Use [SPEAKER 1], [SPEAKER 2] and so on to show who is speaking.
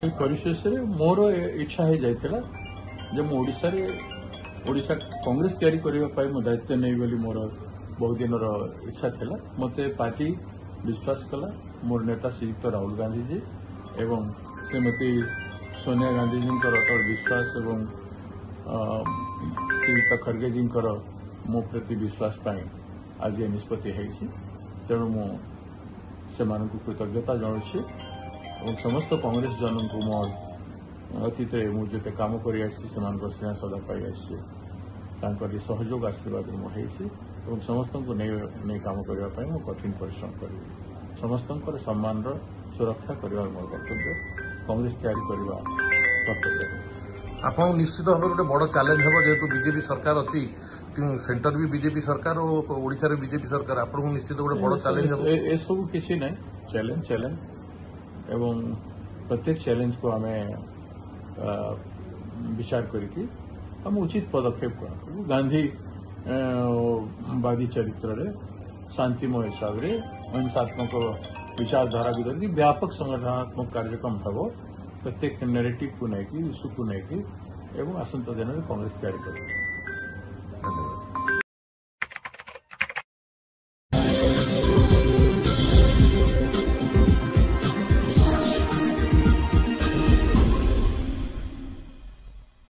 [SPEAKER 1] परिशेष मोर इच्छा हो जाता जे ओडिशा कांग्रेस तैयारी करने दायित्व नहीं बोली मोर बहुत दिन इच्छा था मत पार्टी विश्वास कला मोर नेता श्रीयुक्त राहुल गांधी जी एवं श्रीमती सोनिया गांधी जी विश्वास एवं श्रीयुक्त खड़गे जी मो प्रति विश्वास आज ये निष्पत्ति तेणु मुझे कृतज्ञता जनाऊँ और समस्त कांग्रेस जन को मो अतीत मुझे काम कर स्नेह सदा पाई सहयोग आशीर्वाद मुझे समस्त को नहीं काम करने कठिन परिश्रम करी समस्त सम्मान सुरक्षा करने मोर कर्तव्य कांग्रेस तैयारी करने कर्तव्य
[SPEAKER 2] आप निश्चित भाव गोटे बड़ चैलेंज हम जेहेतु बीजेपी सरकार अच्छी सेंटर भी बीजेपी सरकार और ओडिशा रे बीजेपी सरकार आपको निश्चित गोटे बड़ चैलेंज हम
[SPEAKER 1] ए सब किसी ना चैलेंज एवं प्रत्येक चैलेंज को आम विचार करके हम उचित पदक्षेप करूँ गांधीवादी चरित्र शांतिमय हिसाब से अहिंसात्मक विचारधारा भी धरिकी व्यापक संगठनात्मक कार्यक्रम भाव प्रत्येक नैरेटिव को लेकिन इश्यू को लेकिन आसंता दिन में कांग्रेस तैयारी कर